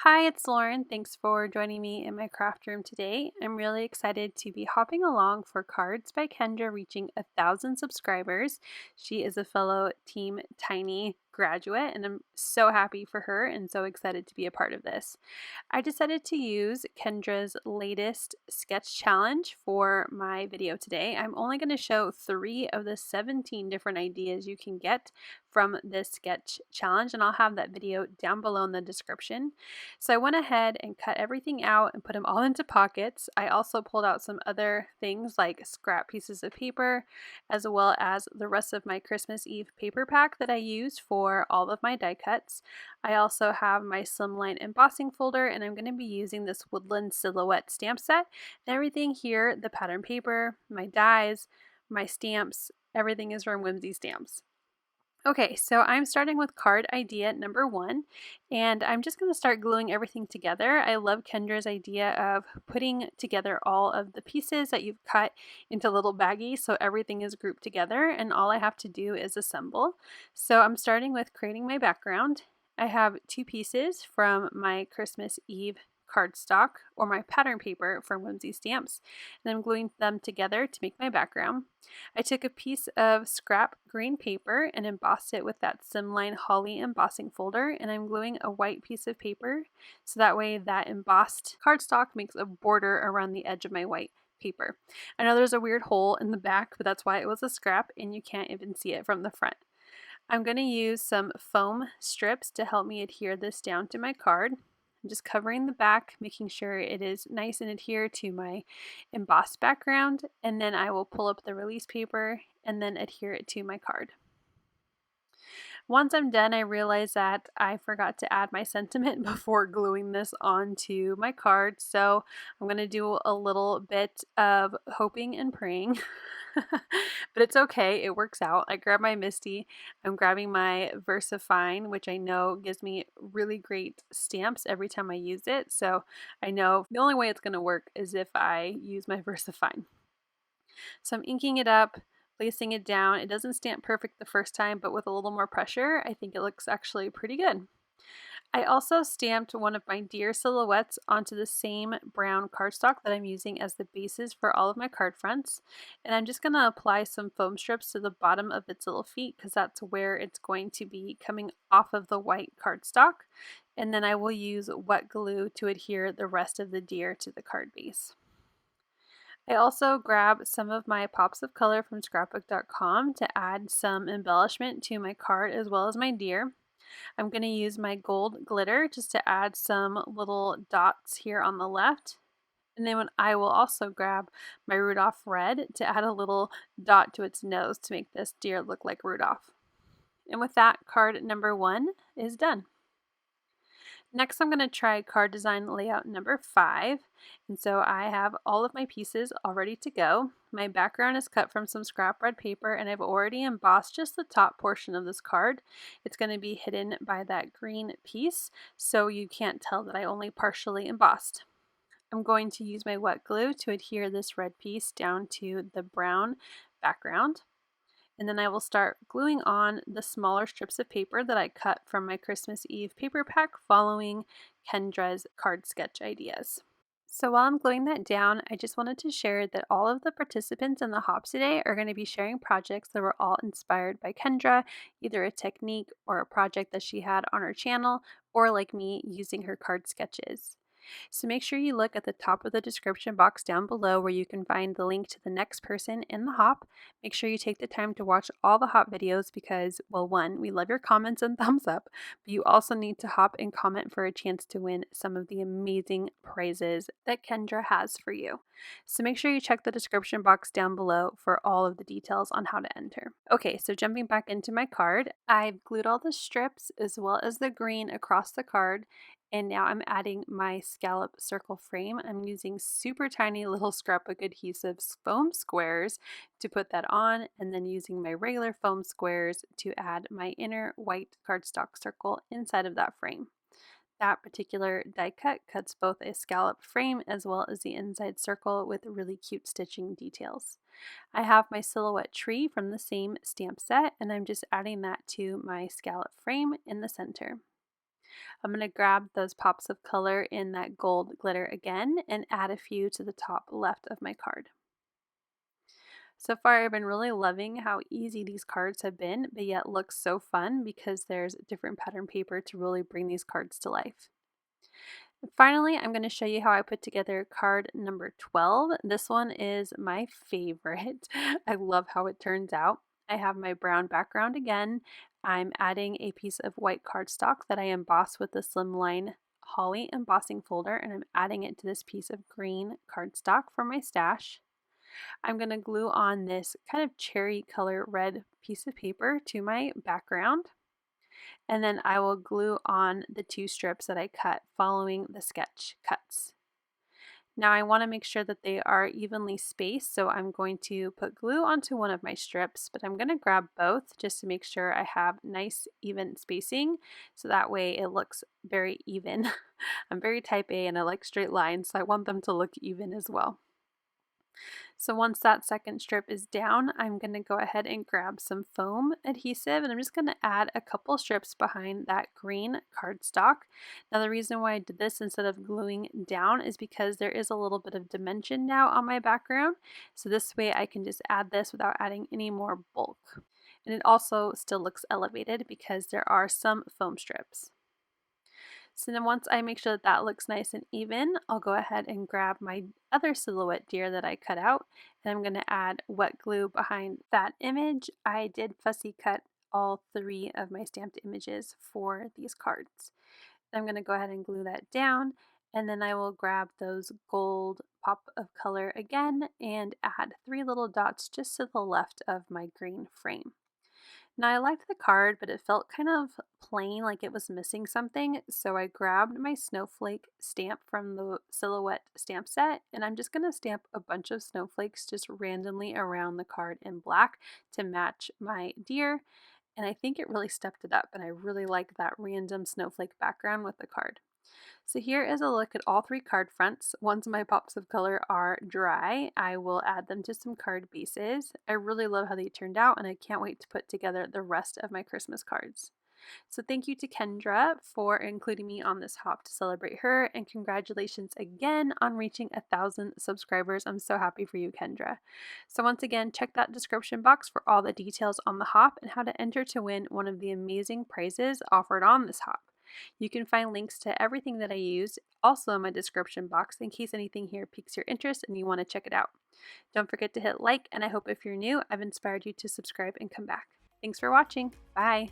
Hi, it's Lauren. Thanks for joining me in my craft room today. I'm really excited to be hopping along for Cards by Kendra reaching 1,000 subscribers. She is a fellow Team Tiny graduate, and I'm so happy for her and so excited to be a part of this. I decided to use Kendra's latest sketch challenge for my video today. I'm only going to show 3 of the 17 different ideas you can get from this sketch challenge, and I'll have that video down below in the description. So I went ahead and cut everything out and put them all into pockets. I also pulled out some other things like scrap pieces of paper, as well as the rest of my Christmas Eve paper pack that I used for all of my die cuts. I also have my slimline embossing folder, and I'm going to be using this woodland silhouette stamp set. And everything here, the pattern paper, my dies, my stamps, everything is from Whimsy Stamps. Okay, so I'm starting with card idea number 1, and I'm just going to start gluing everything together. I love Kendra's idea of putting together all of the pieces that you've cut into little baggies so everything is grouped together, and all I have to do is assemble. So I'm starting with creating my background. I have 2 pieces from my Christmas Eve cardstock or my pattern paper from Whimsy Stamps, and I'm gluing them together to make my background. I took a piece of scrap green paper and embossed it with that Slimline Holly embossing folder, and I'm gluing a white piece of paper so that way that embossed cardstock makes a border around the edge of my white paper. I know there's a weird hole in the back, but that's why it was a scrap and you can't even see it from the front. I'm going to use some foam strips to help me adhere this down to my card. I'm just covering the back, making sure it is nice and adhered to my embossed background, and then I will pull up the release paper and then adhere it to my card. Once I'm done, I realize that I forgot to add my sentiment before gluing this onto my card, so I'm going to do a little bit of hoping and praying. But it's okay, it works out. I grab my Misty, I'm grabbing my VersaFine, which I know gives me really great stamps every time I use it, so I know the only way it's going to work is if I use my VersaFine. So I'm inking it up, placing it down. It doesn't stamp perfect the first time, but with a little more pressure, I think it looks actually pretty good. I also stamped one of my deer silhouettes onto the same brown cardstock that I'm using as the bases for all of my card fronts. And I'm just going to apply some foam strips to the bottom of its little feet because that's where it's going to be coming off of the white cardstock. And then I will use wet glue to adhere the rest of the deer to the card base. I also grabbed some of my pops of color from scrapbook.com to add some embellishment to my card as well as my deer. I'm going to use my gold glitter just to add some little dots here on the left. And then I will also grab my Rudolph red to add a little dot to its nose to make this deer look like Rudolph. And with that, card number 1 is done. Next, I'm going to try card design layout number 5. And so I have all of my pieces all ready to go. My background is cut from some scrap red paper, and I've already embossed just the top portion of this card. It's going to be hidden by that green piece, so you can't tell that I only partially embossed. I'm going to use my wet glue to adhere this red piece down to the brown background. And then I will start gluing on the smaller strips of paper that I cut from my Christmas Eve paper pack following Kendra's card sketch ideas. So while I'm gluing that down, I just wanted to share that all of the participants in the hop today are going to be sharing projects that were all inspired by Kendra, either a technique or a project that she had on her channel, or like me, using her card sketches. So make sure you look at the top of the description box down below where you can find the link to the next person in the hop. Make sure you take the time to watch all the hop videos because, well, one, we love your comments and thumbs up, but you also need to hop and comment for a chance to win some of the amazing prizes that Kendra has for you. So make sure you check the description box down below for all of the details on how to enter. Okay, so jumping back into my card, I've glued all the strips as well as the green across the card. And now I'm adding my scallop circle frame. I'm using super tiny little scrapbook adhesive foam squares to put that on, and then using my regular foam squares to add my inner white cardstock circle inside of that frame. That particular die cut cuts both a scallop frame as well as the inside circle with really cute stitching details. I have my silhouette tree from the same stamp set, and I'm just adding that to my scallop frame in the center. I'm going to grab those pops of color in that gold glitter again and add a few to the top left of my card. So far, I've been really loving how easy these cards have been, but yet look so fun because there's different pattern paper to really bring these cards to life. And finally, I'm going to show you how I put together card number 12. This one is my favorite. I love how it turns out. I have my brown background again. I'm adding a piece of white cardstock that I embossed with the Slimline Holly embossing folder, and I'm adding it to this piece of green cardstock from my stash. I'm going to glue on this kind of cherry color red piece of paper to my background. And then I will glue on the 2 strips that I cut following the sketch cuts. Now I want to make sure that they are evenly spaced, so I'm going to put glue onto one of my strips, but I'm going to grab both just to make sure I have nice even spacing, so that way it looks very even. I'm very type A and I like straight lines, so I want them to look even as well. So once that second strip is down, I'm going to go ahead and grab some foam adhesive, and I'm just going to add a couple strips behind that green cardstock. Now the reason why I did this instead of gluing down is because there is a little bit of dimension now on my background, so this way I can just add this without adding any more bulk. And it also still looks elevated because there are some foam strips. So then once I make sure that that looks nice and even, I'll go ahead and grab my other silhouette deer that I cut out, and I'm going to add wet glue behind that image. I did fussy cut all 3 of my stamped images for these cards. I'm going to go ahead and glue that down, and then I will grab those gold pop of color again and add 3 little dots just to the left of my green frame. Now I liked the card, but it felt kind of plain, like it was missing something, so I grabbed my snowflake stamp from the Silhouette stamp set, and I'm just going to stamp a bunch of snowflakes just randomly around the card in black to match my deer, and I think it really stepped it up, and I really like that random snowflake background with the card. So here is a look at all 3 card fronts. Once my pops of color are dry, I will add them to some card bases. I really love how they turned out, and I can't wait to put together the rest of my Christmas cards. So thank you to Kendra for including me on this hop to celebrate her, and congratulations again on reaching 1,000 subscribers. I'm so happy for you, Kendra. So once again, check that description box for all the details on the hop and how to enter to win one of the amazing prizes offered on this hop. You can find links to everything that I used also in my description box in case anything here piques your interest and you want to check it out. Don't forget to hit like, and I hope if you're new, I've inspired you to subscribe and come back. Thanks for watching. Bye.